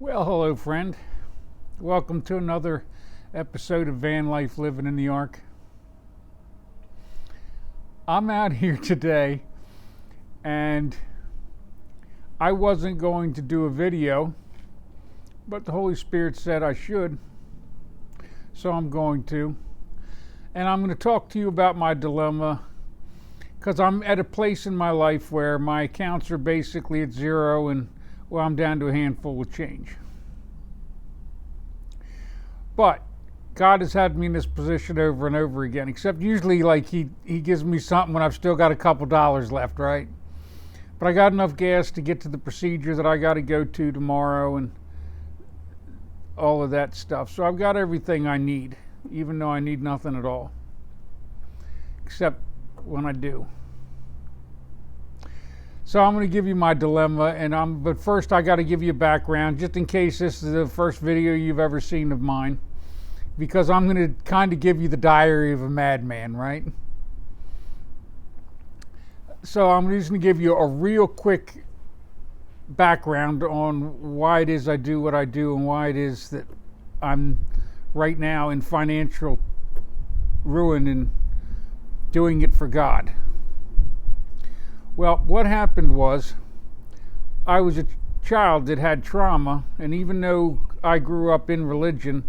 Well, hello, friend. Welcome to another episode of Van Life Living in the Ark. I'm out here today, and I wasn't going to do a video, but the Holy Spirit said I should, so I'm going to. And I'm going to talk to you about my dilemma, because I'm at a place in my life where my accounts are basically at zero, and well, I'm down to a handful of change. But God has had me in this position over and over again, except usually like he gives me something when I've still got a couple dollars left, right? But I got enough gas to get to the procedure that I got to go to tomorrow and all of that stuff. So I've got everything I need, even though I need nothing at all, except when I do. So I'm going to give you my dilemma, but first I got to give you a background, just in case this is the first video you've ever seen of mine, because I'm going to kind of give you the diary of a madman, right? So I'm just going to give you a real quick background on why it is I do what I do and why it is that I'm right now in financial ruin and doing it for God. Well, what happened was I was a child that had trauma, and even though I grew up in religion,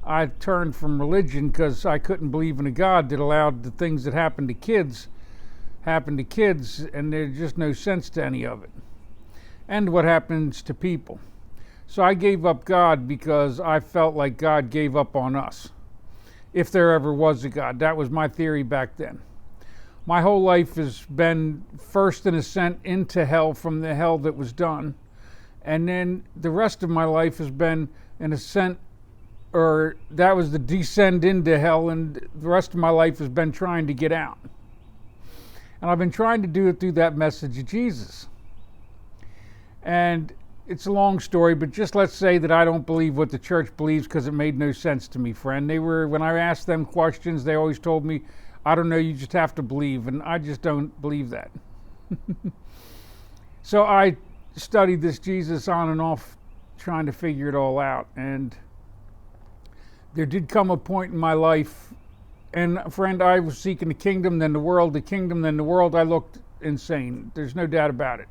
I turned from religion because I couldn't believe in a God that allowed the things that happen to kids, and there's just no sense to any of it, and what happens to people. So I gave up God because I felt like God gave up on us, if there ever was a God. That was my theory back then. My whole life has been first an ascent into hell from the hell that was done, and then the rest of my life has been an ascent, or that was the descend into hell, and the rest of my life has been trying to get out. And I've been trying to do it through that message of Jesus. And it's a long story, but just let's say that I don't believe what the church believes because it made no sense to me, friend. When I asked them questions, they always told me, I don't know, you just have to believe, and I just don't believe that. So I studied this Jesus on and off, trying to figure it all out, and there did come a point in my life, and friend, I was seeking the kingdom, then the world, I looked insane. There's no doubt about it.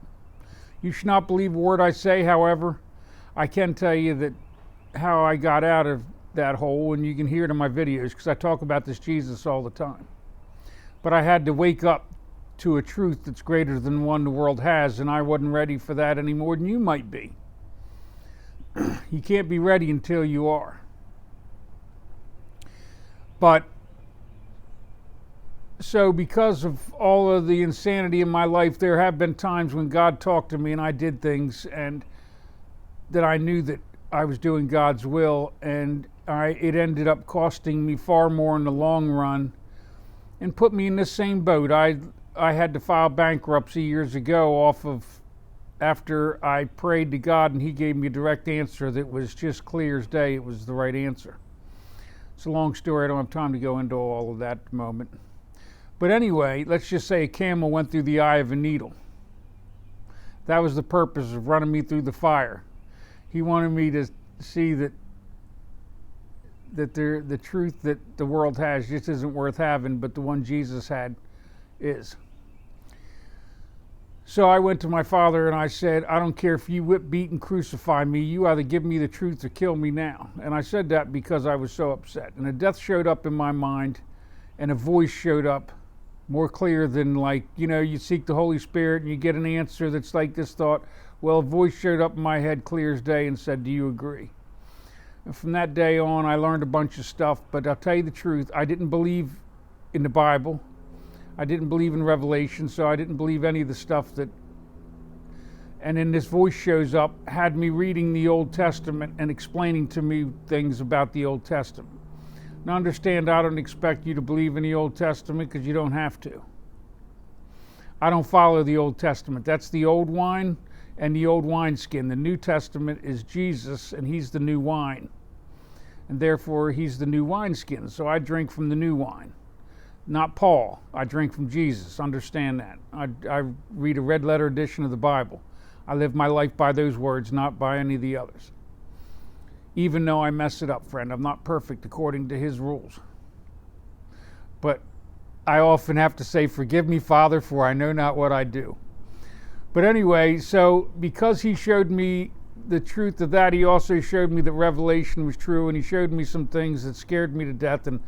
You should not believe a word I say, however, I can tell you that how I got out of that hole, and you can hear it in my videos, because I talk about this Jesus all the time. But I had to wake up to a truth that's greater than the one the world has, and I wasn't ready for that any more than you might be. You can't be ready until you are. But, so because of all of the insanity in my life, there have been times when God talked to me and I did things and that I knew that I was doing God's will, and it ended up costing me far more in the long run and put me in this same boat. I had to file bankruptcy years ago after I prayed to God and He gave me a direct answer that was just clear as day. It was the right answer. It's a long story. I don't have time to go into all of that at the moment. But anyway, let's just say a camel went through the eye of a needle. That was the purpose of running me through the fire. He wanted me to see that the truth that the world has just isn't worth having, but the one Jesus had is. So I went to my Father and I said, I don't care if you whip, beat, and crucify me, you either give me the truth or kill me now. And I said that because I was so upset. And a death showed up in my mind, and a voice showed up more clear than, like, you seek the Holy Spirit and you get an answer that's like this thought. Well, a voice showed up in my head clear as day and said, do you agree? And from that day on, I learned a bunch of stuff, but I'll tell you the truth, I didn't believe in the Bible. I didn't believe in Revelation, so I didn't believe any of the stuff and then this voice shows up, had me reading the Old Testament and explaining to me things about the Old Testament. Now understand, I don't expect you to believe in the Old Testament because you don't have to. I don't follow the Old Testament. That's the old wine and the old wineskin. The New Testament is Jesus, and He's the new wine. And therefore, He's the new wineskin. So I drink from the new wine. Not Paul. I drink from Jesus. Understand that. I read a red letter edition of the Bible. I live my life by those words, not by any of the others. even though I mess it up, friend. I'm not perfect according to his rules. But I often have to say, forgive me, Father, for I know not what I do. But anyway, so because he showed me the truth of that, he also showed me that Revelation was true, and he showed me some things that scared me to death. And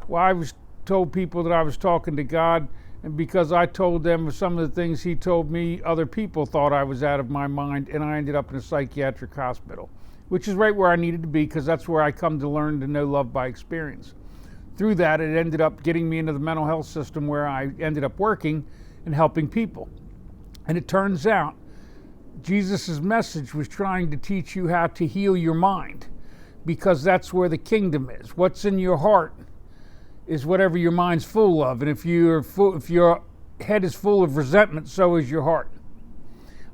well, I was told people that I was talking to God, and because I told them some of the things he told me, other people thought I was out of my mind, and I ended up in a psychiatric hospital, which is right where I needed to be, because that's where I come to learn to know love by experience. Through that, it ended up getting me into the mental health system, where I ended up working and helping people. And it turns out Jesus' message was trying to teach you how to heal your mind, because that's where the kingdom is. What's in your heart is whatever your mind's full of. And if your head is full of resentment, so is your heart.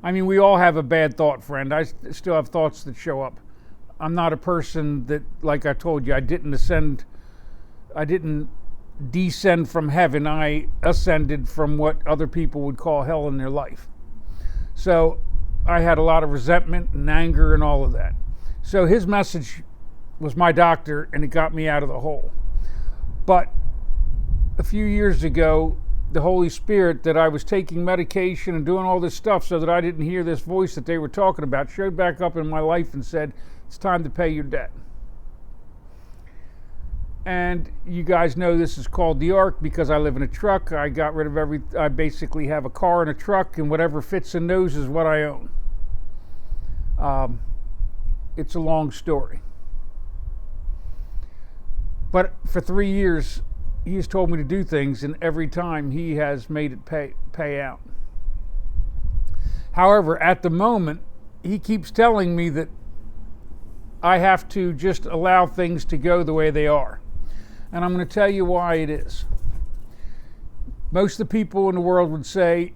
I mean, we all have a bad thought, friend. I still have thoughts that show up. I'm not a person that, like I told you, I didn't descend from heaven. I ascended from what other people would call hell in their life. So I had a lot of resentment and anger and all of that. So his message was my doctor, and it got me out of the hole. But a few years ago, the Holy Spirit, that I was taking medication and doing all this stuff so that I didn't hear this voice that they were talking about, showed back up in my life and said, it's time to pay your debt. And you guys know this is called the Ark because I live in a truck. I got rid of I basically have a car and a truck, and whatever fits in those is what I own. It's a long story. But for 3 years, he has told me to do things, and every time he has made it pay out. However, at the moment, he keeps telling me that I have to just allow things to go the way they are. And I'm going to tell you why it is. Most of the people in the world would say,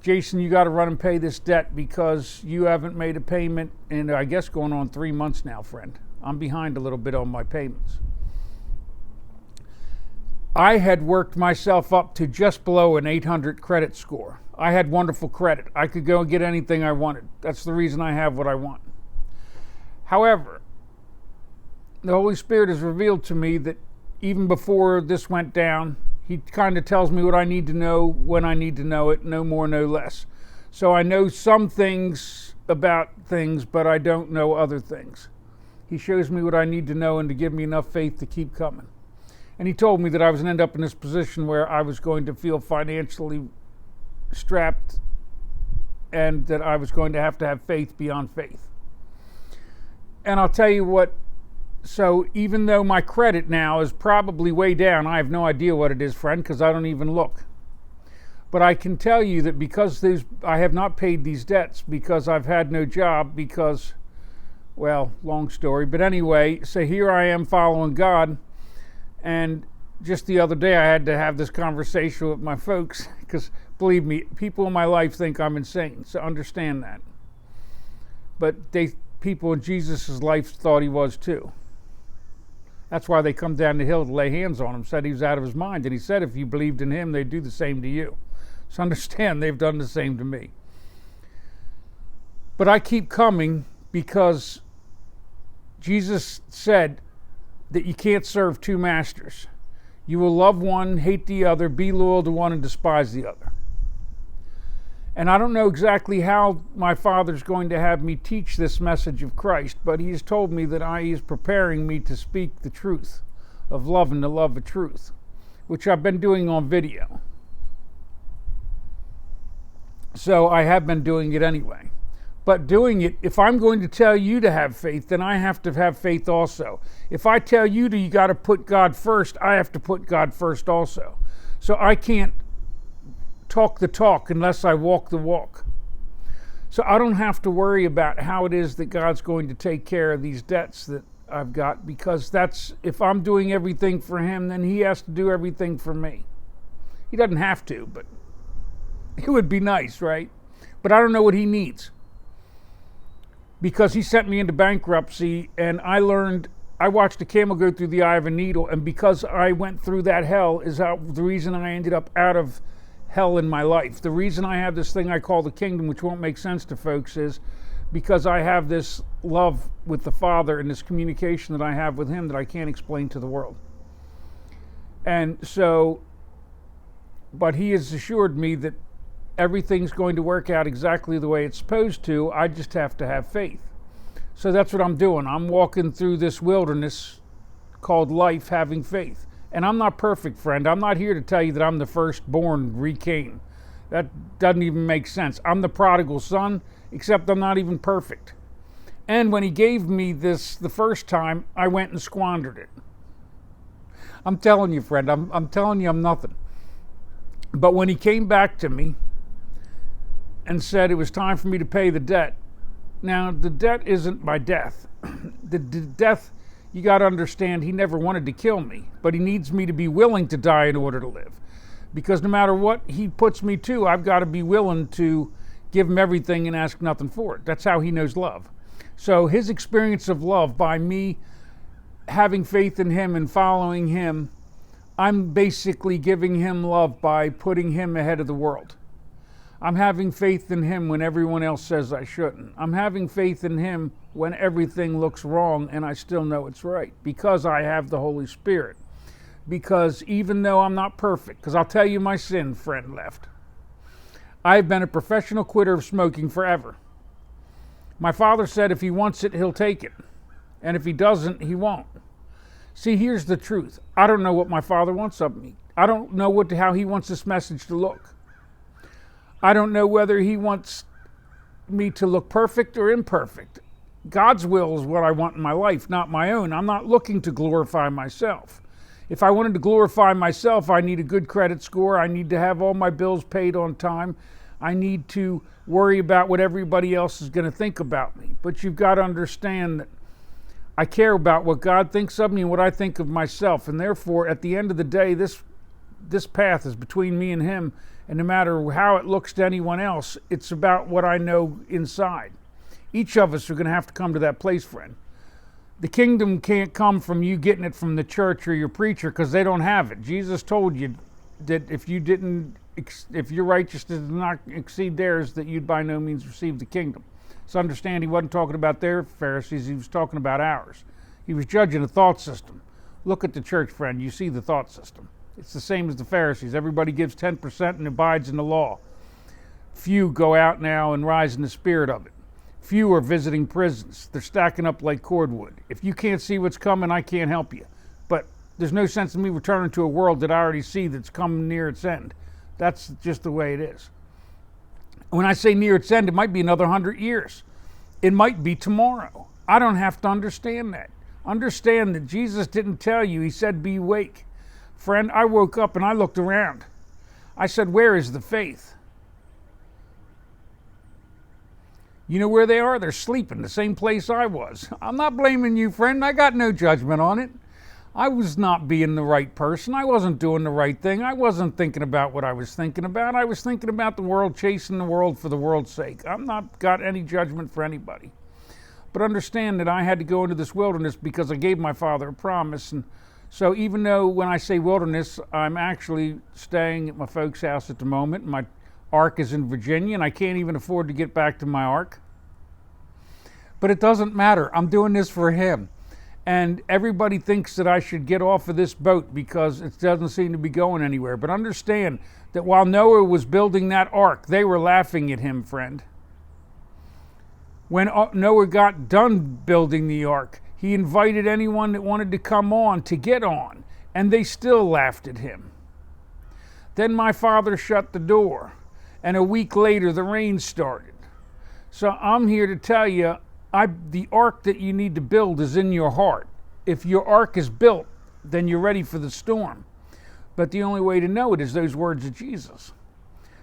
Jason, you got to run and pay this debt because you haven't made a payment in, I guess, going on 3 months now, friend. I'm behind a little bit on my payments. I had worked myself up to just below an 800 credit score. I had wonderful credit. I could go and get anything I wanted. That's the reason I have what I want. However, the Holy Spirit has revealed to me that even before this went down, he kind of tells me what I need to know when I need to know it, no more, no less. So I know some things about things, but I don't know other things. He shows me what I need to know and to give me enough faith to keep coming. And he told me that I was going to end up in this position where I was going to feel financially strapped, and that I was going to have faith beyond faith. And I'll tell you what, so even though my credit now is probably way down, I have no idea what it is, friend, because I don't even look. But I can tell you that because I have not paid these debts, because I've had no job, because, well, long story. But anyway, so here I am following God. And just the other day I had to have this conversation with my folks, because believe me, people in my life think I'm insane, so understand that. But people in Jesus' life thought he was too. That's why they come down the hill to lay hands on him, said he was out of his mind. And he said if you believed in him, they'd do the same to you. So understand, they've done the same to me. But I keep coming because Jesus said that you can't serve two masters. You will love one, hate the other, be loyal to one, and despise the other. And I don't know exactly how my Father's going to have me teach this message of Christ, but he has told me that he is preparing me to speak the truth of love and the love of truth, which I've been doing on video. So I have been doing it anyway. But doing it, if I'm going to tell you to have faith, then I have to have faith also. If I tell you you got to put God first, I have to put God first also. So I can't talk the talk unless I walk the walk. So I don't have to worry about how it is that God's going to take care of these debts that I've got, because if I'm doing everything for him, then he has to do everything for me. He doesn't have to, but it would be nice, right? But I don't know what he needs, because he sent me into bankruptcy, and I watched a camel go through the eye of a needle, and because I went through that hell is the reason I ended up out of hell in my life. The reason I have this thing I call the kingdom, which won't make sense to folks, is because I have this love with the Father and this communication that I have with him that I can't explain to the world. And so, but he has assured me that everything's going to work out exactly the way it's supposed to. I just have to have faith. So that's what I'm doing. I'm walking through this wilderness called life, having faith. And I'm not perfect, friend. I'm not here to tell you that I'm the firstborn re-Cain. That doesn't even make sense. I'm the prodigal son, except I'm not even perfect. And when he gave me this the first time, I went and squandered it. I'm telling you, friend, I'm telling you I'm nothing. But when he came back to me and said it was time for me to pay the debt, now the debt isn't my death. The death, you got to understand, he never wanted to kill me, but he needs me to be willing to die in order to live. Because no matter what he puts me to, I've got to be willing to give him everything and ask nothing for it. That's how he knows love. So his experience of love, by me having faith in him and following him, I'm basically giving him love by putting him ahead of the world. I'm having faith in him when everyone else says I shouldn't. I'm having faith in him when everything looks wrong and I still know it's right, because I have the Holy Spirit. Because even though I'm not perfect, because I'll tell you my sin, friend left. I've been a professional quitter of smoking forever. My father said if he wants it, he'll take it. And if he doesn't, he won't. See, here's the truth. I don't know what my father wants of me. I don't know how he wants this message to look. I don't know whether he wants me to look perfect or imperfect. God's will is what I want in my life, not my own. I'm not looking to glorify myself. If I wanted to glorify myself, I need a good credit score. I need to have all my bills paid on time. I need to worry about what everybody else is going to think about me. But you've got to understand that I care about what God thinks of me and what I think of myself. And therefore, at the end of the day, this path is between me and him. And no matter how it looks to anyone else, it's about what I know inside. Each of us are going to have to come to that place, friend. The kingdom can't come from you getting it from the church or your preacher, because they don't have it. Jesus told you that if your righteousness did not exceed theirs, that you'd by no means receive the kingdom. So understand, he wasn't talking about their Pharisees, he was talking about ours. He was judging a thought system. Look at the church, friend, you see the thought system. It's the same as the Pharisees. Everybody gives 10% and abides in the law. Few go out now and rise in the spirit of it. Few are visiting prisons. They're stacking up like cordwood. If you can't see what's coming, I can't help you. But there's no sense in me returning to a world that I already see that's coming near its end. That's just the way it is. When I say near its end, it might be another 100 years. It might be tomorrow. I don't have to understand that. Understand that Jesus didn't tell you. He said, be awake. Friend, I woke up and I looked around. I said, where is the faith? You know where they are? They're sleeping, the same place I was. I'm not blaming you, friend. I got no judgment on it. I was not being the right person. I wasn't doing the right thing. I wasn't thinking about what I was thinking about. I was thinking about the world, chasing the world for the world's sake. I'm not got any judgment for anybody. But understand that I had to go into this wilderness because I gave my father a promise. And so even though when I say wilderness, I'm actually staying at my folks' house at the moment. My ark is in Virginia, and I can't even afford to get back to my ark. But it doesn't matter. I'm doing this for him. And everybody thinks that I should get off of this boat because it doesn't seem to be going anywhere. But understand that while Noah was building that ark, they were laughing at him, friend. When Noah got done building the ark, he invited anyone that wanted to come on to get on, and they still laughed at him. Then my father shut the door, and a week later the rain started. So I'm here to tell you, the ark that you need to build is in your heart. If your ark is built, then you're ready for the storm. But the only way to know it is those words of Jesus.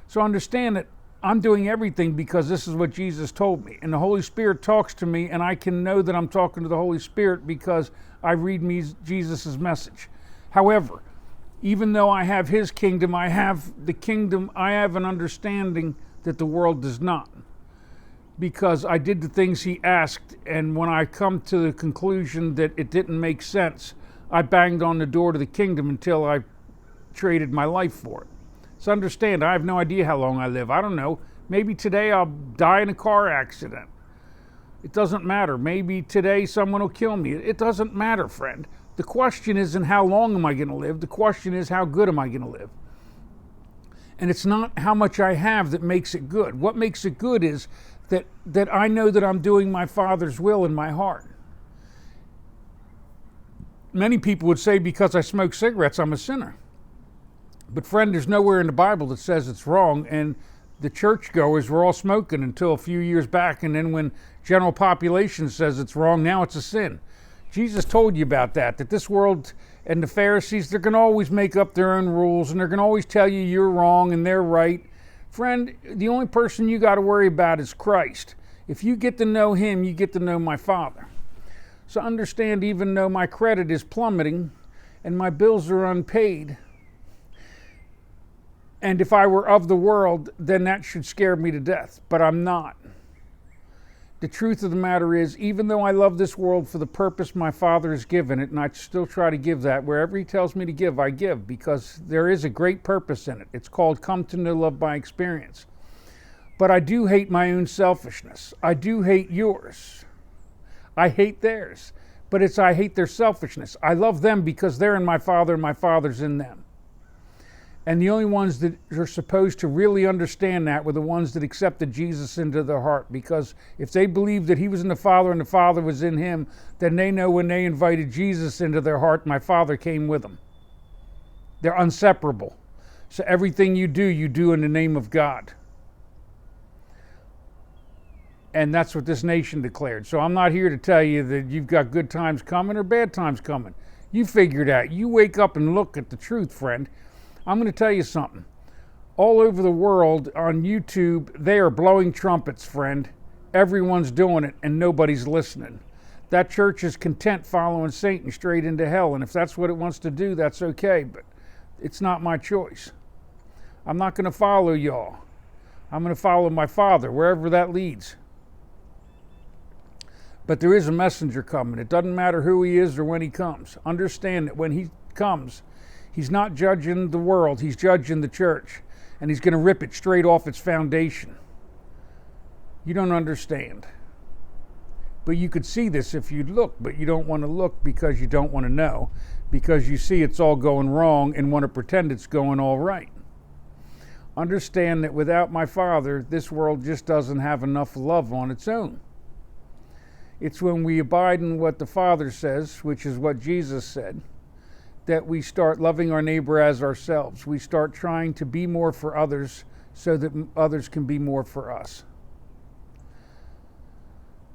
So understand that I'm doing everything because this is what Jesus told me. And the Holy Spirit talks to me, and I can know that I'm talking to the Holy Spirit because I read Jesus' message. However, even though I have his kingdom, I have an understanding that the world does not. Because I did the things he asked, and when I come to the conclusion that it didn't make sense, I banged on the door to the kingdom until I traded my life for it. So understand, I have no idea how long I live. I don't know. Maybe today I'll die in a car accident. It doesn't matter. Maybe today someone will kill me. It doesn't matter, friend. The question isn't how long am I going to live? The question is how good am I going to live? And it's not how much I have that makes it good. What makes it good is that I know that I'm doing my Father's will in my heart. Many people would say because I smoke cigarettes, I'm a sinner. But friend, there's nowhere in the Bible that says it's wrong, and the churchgoers were all smoking until a few years back, and then when general population says it's wrong, now it's a sin. Jesus told you about that this world and the Pharisees, they're going to always make up their own rules, and they're going to always tell you you're wrong and they're right. Friend, the only person you got to worry about is Christ. If you get to know him, you get to know my Father. So understand, even though my credit is plummeting and my bills are unpaid, and if I were of the world, then that should scare me to death, but I'm not. The truth of the matter is, even though I love this world for the purpose my Father has given it, and I still try to give that, wherever he tells me to give, I give, because there is a great purpose in it. It's called come to know love by experience. But I do hate my own selfishness. I do hate yours. I hate theirs. But it's I hate their selfishness. I love them because they're in my Father and my Father's in them. And the only ones that are supposed to really understand that were the ones that accepted Jesus into their heart. Because if they believed that he was in the Father and the Father was in him, then they know when they invited Jesus into their heart, my Father came with them. They're inseparable. So everything you do in the name of God. And that's what this nation declared. So I'm not here to tell you that you've got good times coming or bad times coming. You figure it out. You wake up and look at the truth, friend. I'm going to tell you something. All over the world on YouTube, they are blowing trumpets, friend. Everyone's doing it and nobody's listening. That church is content following Satan straight into hell. And if that's what it wants to do, that's okay. But it's not my choice. I'm not going to follow y'all. I'm going to follow my Father, wherever that leads. But there is a messenger coming. It doesn't matter who he is or when he comes. Understand that when he comes, he's not judging the world, he's judging the church. And he's going to rip it straight off its foundation. You don't understand. But you could see this if you'd look, but you don't want to look because you don't want to know. Because you see it's all going wrong and want to pretend it's going all right. Understand that without my Father, this world just doesn't have enough love on its own. It's when we abide in what the Father says, which is what Jesus said, that we start loving our neighbor as ourselves. We start trying to be more for others so that others can be more for us.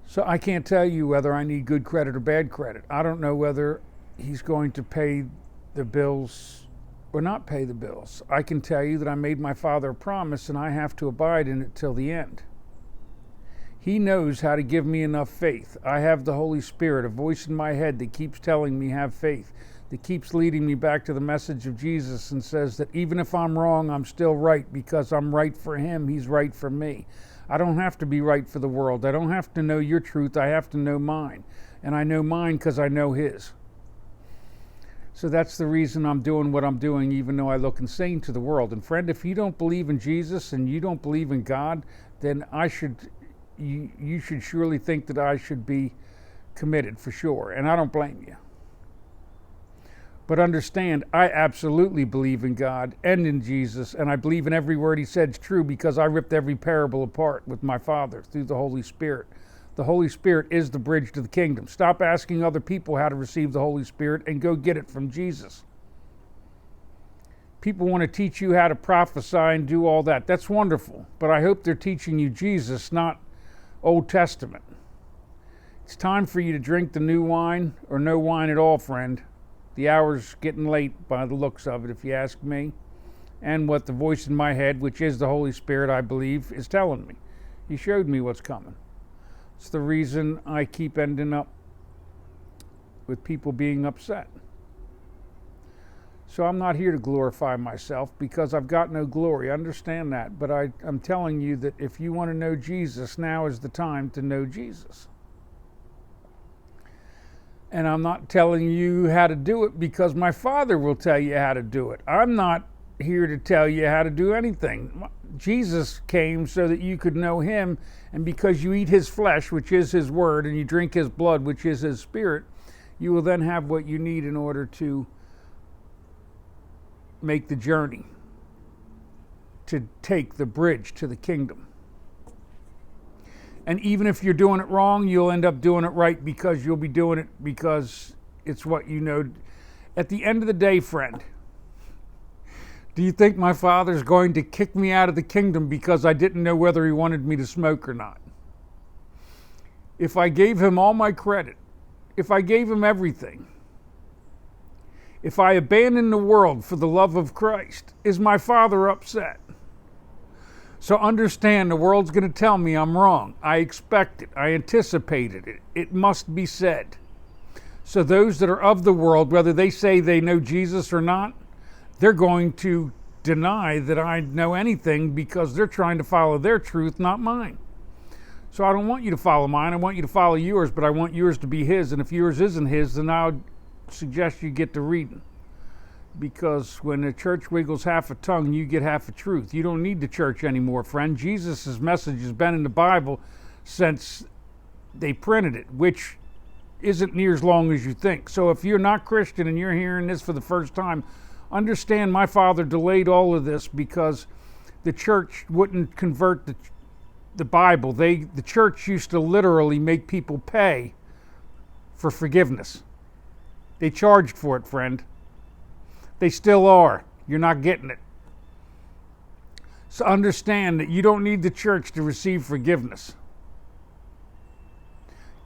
So I can't tell you whether I need good credit or bad credit. I don't know whether he's going to pay the bills or not pay the bills. I can tell you that I made my Father a promise and I have to abide in it till the end. He knows how to give me enough faith. I have the Holy Spirit, a voice in my head that keeps telling me have faith, that keeps leading me back to the message of Jesus and says that even if I'm wrong, I'm still right because I'm right for him. He's right for me. I don't have to be right for the world. I don't have to know your truth. I have to know mine. And I know mine because I know his. So that's the reason I'm doing what I'm doing, even though I look insane to the world. And friend, if you don't believe in Jesus and you don't believe in God, then you should surely think that I should be committed for sure. And I don't blame you. But understand, I absolutely believe in God and in Jesus, and I believe in every word he said is true because I ripped every parable apart with my Father through the Holy Spirit. The Holy Spirit is the bridge to the kingdom. Stop asking other people how to receive the Holy Spirit and go get it from Jesus. People want to teach you how to prophesy and do all that. That's wonderful, but I hope they're teaching you Jesus, not Old Testament. It's time for you to drink the new wine or no wine at all, friend. The hour's getting late by the looks of it, if you ask me, and what the voice in my head, which is the Holy Spirit, I believe, is telling me. He showed me what's coming. It's the reason I keep ending up with people being upset. So I'm not here to glorify myself because I've got no glory. Understand that. But I'm telling you that if you want to know Jesus, now is the time to know Jesus. And I'm not telling you how to do it because my Father will tell you how to do it. I'm not here to tell you how to do anything. Jesus came so that you could know him, and because you eat his flesh, which is his word, and you drink his blood, which is his spirit, you will then have what you need in order to make the journey, to take the bridge to the kingdom. And even if you're doing it wrong, you'll end up doing it right, because you'll be doing it because it's what you know. At the end of the day, friend, do you think my Father's going to kick me out of the kingdom because I didn't know whether he wanted me to smoke or not? If I gave him all my credit, if I gave him everything, if I abandoned the world for the love of Christ, is my Father upset? So understand, the world's going to tell me I'm wrong. I expect it. I anticipated it. It must be said. So those that are of the world, whether they say they know Jesus or not, they're going to deny that I know anything, because they're trying to follow their truth, not mine. So I don't want you to follow mine. I want you to follow yours, but I want yours to be his. And if yours isn't his, then I would suggest you get to reading. Because when the church wiggles half a tongue, you get half a truth. You don't need the church anymore, friend. Jesus' message has been in the Bible since they printed it, which isn't near as long as you think. So if you're not Christian and you're hearing this for the first time, understand my Father delayed all of this because the church wouldn't convert the Bible. The church used to literally make people pay for forgiveness. They charged for it, friend. They still are. You're not getting it. So understand that you don't need the church to receive forgiveness.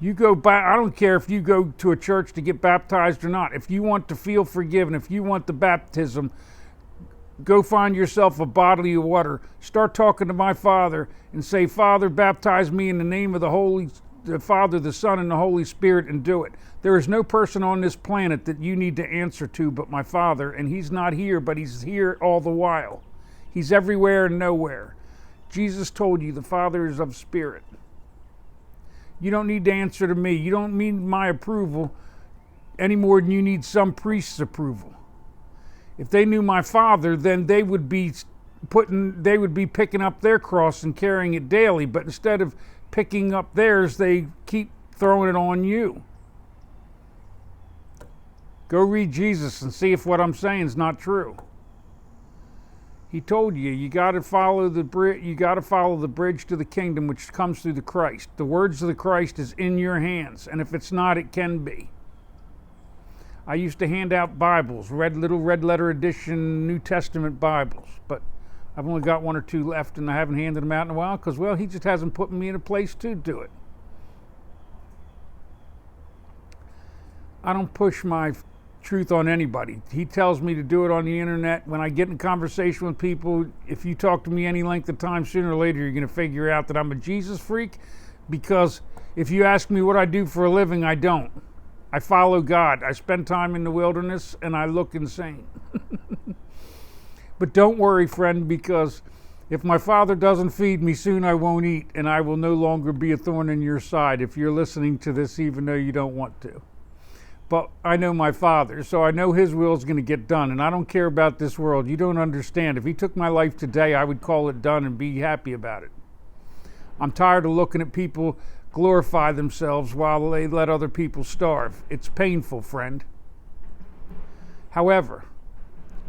You go back, I don't care if you go to a church to get baptized or not. If you want to feel forgiven, if you want the baptism, go find yourself a bottle of water. Start talking to my Father and say, Father, baptize me in the name of the Father, the Son, and the Holy Spirit, and do it. There is no person on this planet that you need to answer to but my Father, and he's not here, but he's here all the while. He's everywhere and nowhere. Jesus told you the Father is of spirit. You don't need to answer to me. You don't need my approval any more than you need some priest's approval. If they knew my Father, then they would be picking up their cross and carrying it daily, but instead of picking up theirs, they keep throwing it on you. Go read Jesus and see if what I'm saying is not true. He told you, you got to follow the bridge. You got to follow the bridge to the kingdom, which comes through the Christ. The words of the Christ is in your hands, and if it's not, it can be. I used to hand out Bibles, little red letter edition New Testament Bibles, but I've only got one or two left, and I haven't handed them out in a while because, well, he just hasn't put me in a place to do it. I don't push my truth on anybody. He tells me to do it on the internet. When I get in conversation with people, if you talk to me any length of time, sooner or later you're going to figure out that I'm a Jesus freak, because if you ask me what I do for a living, I don't. I follow God. I spend time in the wilderness and I look insane. But don't worry, friend, because if my Father doesn't feed me, soon I won't eat, and I will no longer be a thorn in your side if you're listening to this even though you don't want to. But I know my Father, so I know his will is going to get done, and I don't care about this world. You don't understand. If he took my life today, I would call it done and be happy about it. I'm tired of looking at people glorify themselves while they let other people starve. It's painful, friend. However,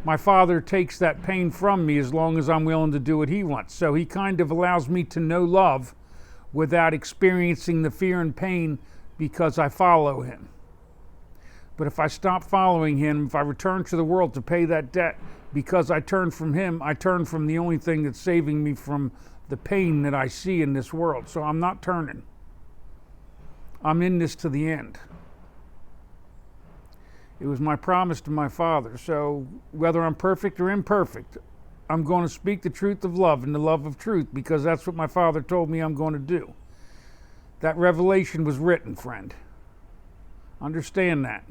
my Father takes that pain from me as long as I'm willing to do what he wants. So he kind of allows me to know love without experiencing the fear and pain because I follow him. But if I stop following him, if I return to the world to pay that debt, because I turn from him, I turn from the only thing that's saving me from the pain that I see in this world. So I'm not turning. I'm in this to the end. It was my promise to my Father. So whether I'm perfect or imperfect, I'm going to speak the truth of love and the love of truth, because that's what my Father told me I'm going to do. That revelation was written, friend. Understand that.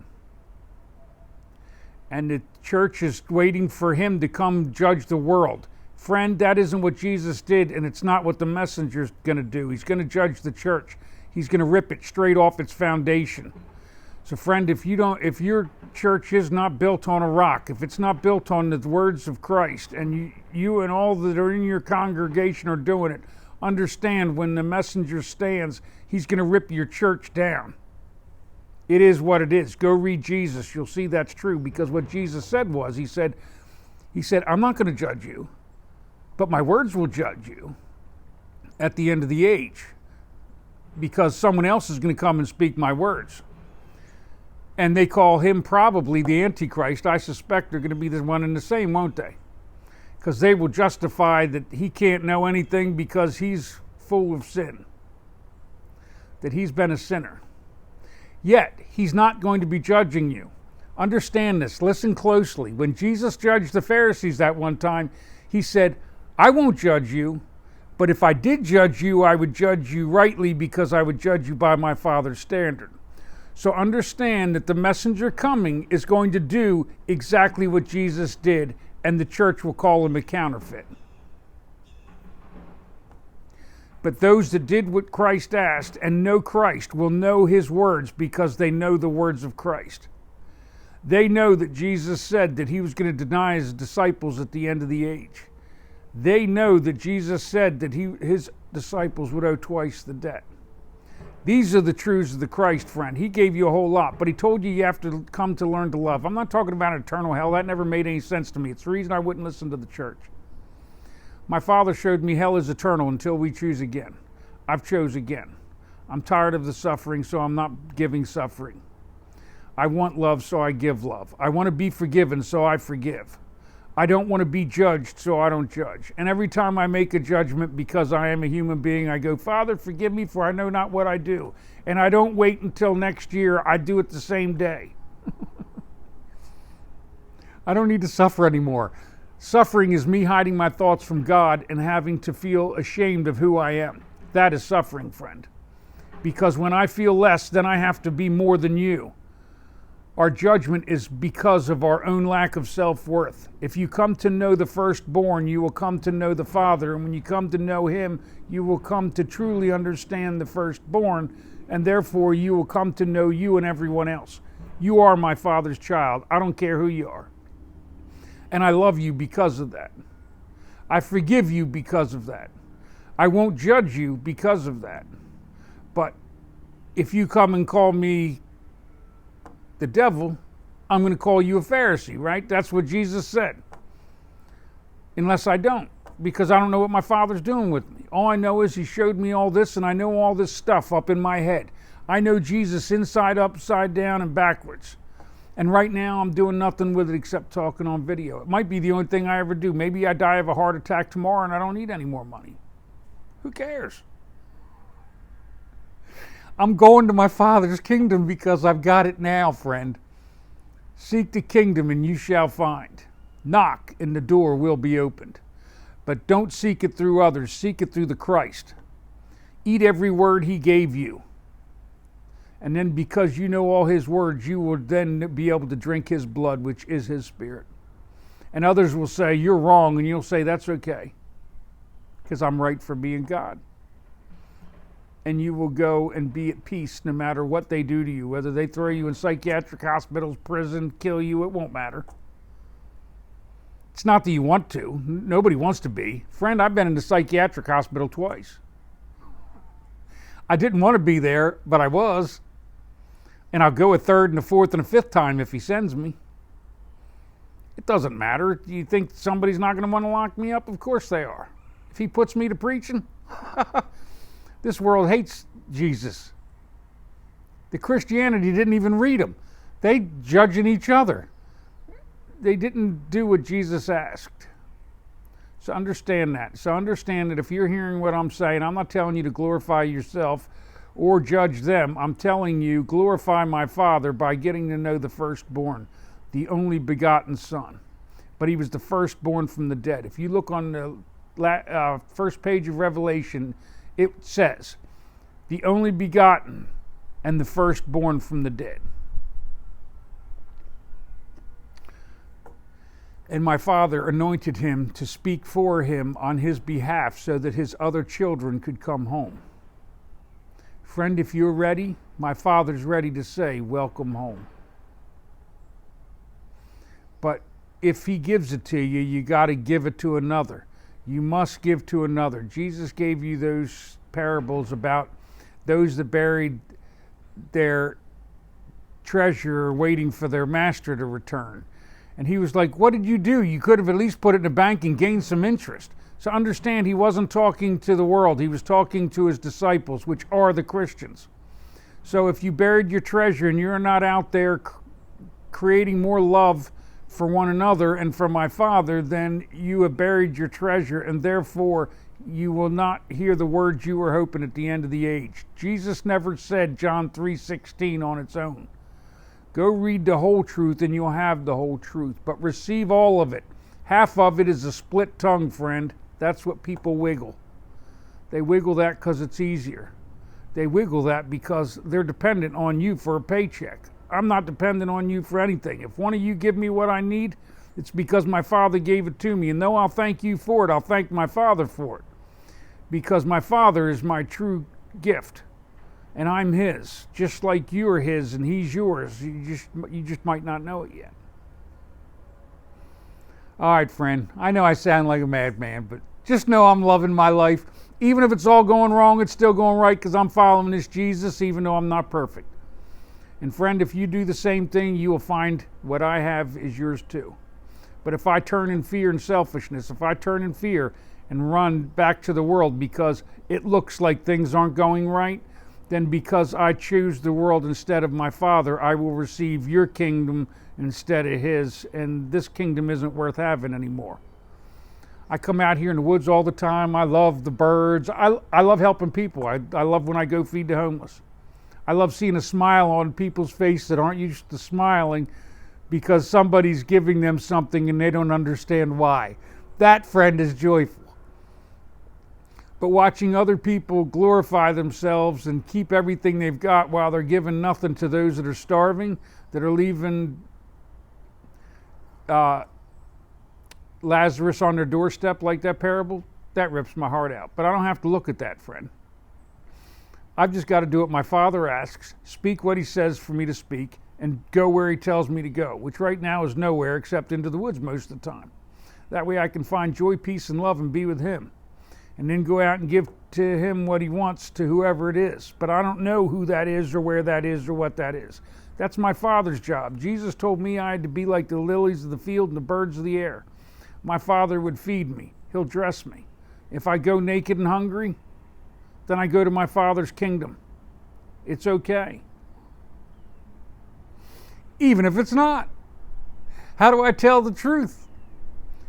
And the church is waiting for him to come judge the world. Friend, that isn't what Jesus did, and it's not what the messenger's going to do. He's going to judge the church. He's going to rip it straight off its foundation. So friend, if your church is not built on a rock, if it's not built on the words of Christ, and you and all that are in your congregation are doing it, understand when the messenger stands, he's going to rip your church down. It is what it is. Go read Jesus. You'll see that's true, because what Jesus said was, he said, I'm not going to judge you, but my words will judge you at the end of the age, because someone else is going to come and speak my words. And they call him probably the Antichrist. I suspect they're going to be the one and the same, won't they? Because they will justify that he can't know anything because he's full of sin, that he's been a sinner. Yet, he's not going to be judging you. Understand this. Listen closely. When Jesus judged the Pharisees that one time, he said, I won't judge you, but if I did judge you, I would judge you rightly, because I would judge you by my Father's standard. So understand that the messenger coming is going to do exactly what Jesus did, and the church will call him a counterfeit. But those that did what Christ asked and know Christ will know his words, because they know the words of Christ. They know that Jesus said that he was going to deny his disciples at the end of the age. They know that Jesus said that his disciples would owe twice the debt. These are the truths of the Christ, friend. He gave you a whole lot, but he told you have to come to learn to love. I'm not talking about eternal hell. That never made any sense to me. It's the reason I wouldn't listen to the church. My Father showed me hell is eternal until we choose again. I've chose again. I'm tired of the suffering, so I'm not giving suffering. I want love, so I give love. I want to be forgiven, so I forgive. I don't want to be judged, so I don't judge. And every time I make a judgment, because I am a human being, I go, Father, forgive me, for I know not what I do. And I don't wait until next year. I do it the same day. I don't need to suffer anymore. Suffering is me hiding my thoughts from God and having to feel ashamed of who I am. That is suffering, friend. Because when I feel less, then I have to be more than you. Our judgment is because of our own lack of self-worth. If you come to know the firstborn, you will come to know the Father. And when you come to know him, you will come to truly understand the firstborn. And therefore, you will come to know you and everyone else. You are my Father's child. I don't care who you are. And I love you because of that. I forgive you because of that. I won't judge you because of that. But if you come and call me the devil, I'm going to call you a Pharisee, right? That's what Jesus said. Unless I don't, because I don't know what my Father's doing with me. All I know is he showed me all this, and I know all this stuff up in my head. I know Jesus inside, upside down, and backwards. And right now I'm doing nothing with it except talking on video. It might be the only thing I ever do. Maybe I die of a heart attack tomorrow and I don't need any more money. Who cares? I'm going to my Father's kingdom because I've got it now, friend. Seek the kingdom and you shall find. Knock and the door will be opened. But don't seek it through others. Seek it through the Christ. Eat every word he gave you. And then because you know all his words, you will then be able to drink his blood, which is his spirit. And others will say, you're wrong, and you'll say, that's okay, because I'm right for being God. And you will go and be at peace no matter what they do to you. Whether they throw you in psychiatric hospitals, prison, kill you, it won't matter. It's not that you want to. Nobody wants to be. Friend, I've been in the psychiatric hospital twice. I didn't want to be there, but I was. And I'll go a third and a fourth and a fifth time if he sends me. It doesn't matter. Do you think somebody's not going to want to lock me up? Of course they are. If he puts me to preaching, this world hates Jesus. The Christianity didn't even read him. They judging each other. They didn't do what Jesus asked. So understand that. So understand that if you're hearing what I'm saying, I'm not telling you to glorify yourself or judge them. I'm telling you, glorify my Father by getting to know the firstborn, the only begotten Son. But he was the firstborn from the dead. If you look on the first page of Revelation, it says, the only begotten and the firstborn from the dead. And my Father anointed him to speak for him on his behalf so that his other children could come home. Friend, if you're ready, my Father's ready to say, welcome home. But if he gives it to you, you got to give it to another. You must give to another. Jesus gave you those parables about those that buried their treasure waiting for their master to return. And he was like, what did you do? You could have at least put it in the bank and gained some interest. So understand, he wasn't talking to the world. He was talking to his disciples, which are the Christians. So if you buried your treasure and you're not out there creating more love for one another and for my Father, then you have buried your treasure, and therefore you will not hear the words you were hoping at the end of the age. Jesus never said John 3:16 on its own. Go read the whole truth and you'll have the whole truth, but receive all of it. Half of it is a split tongue, friend. That's what people wiggle. They wiggle that because it's easier. They wiggle that because they're dependent on you for a paycheck. I'm not dependent on you for anything. If one of you give me what I need, it's because my Father gave it to me. And though I'll thank you for it, I'll thank my Father for it. Because my Father is my true gift. And I'm his, just like you're his and he's yours. You just might not know it yet. All right, friend. I know I sound like a madman, but just know I'm loving my life. Even if it's all going wrong, it's still going right because I'm following this Jesus, even though I'm not perfect. And friend, if you do the same thing, you will find what I have is yours too. But if I turn in fear and selfishness, if I turn in fear and run back to the world because it looks like things aren't going right, then because I choose the world instead of my Father, I will receive your kingdom instead of his, and this kingdom isn't worth having anymore. I come out here in the woods all the time. I love the birds. I love helping people. I love when I go feed the homeless. I love seeing a smile on people's face that aren't used to smiling because somebody's giving them something and they don't understand why. That, friend, is joyful. But watching other people glorify themselves and keep everything they've got while they're giving nothing to those that are starving, that are leaving Lazarus on their doorstep like that parable, that rips my heart out. But I don't have to look at that, friend. I've just got to do what my Father asks, speak what he says for me to speak, and go where he tells me to go, which right now is nowhere except into the woods most of the time. That way I can find joy, peace, and love and be with him. And then go out and give to him what he wants to whoever it is. But I don't know who that is or where that is or what that is. That's my Father's job. Jesus told me I had to be like the lilies of the field and the birds of the air. My Father would feed me. He'll dress me. If I go naked and hungry, then I go to my Father's kingdom. It's okay. Even if it's not. How do I tell the truth?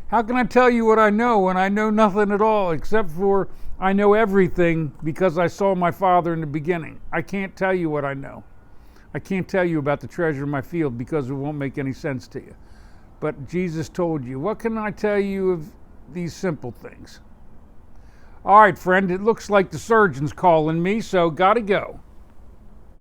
How can I tell you what I know when I know nothing at all except for I know everything because I saw my Father in the beginning? I can't tell you what I know. I can't tell you about the treasure in my field because it won't make any sense to you. But Jesus told you. What can I tell you of these simple things? All right, friend, it looks like the surgeon's calling me, so gotta go.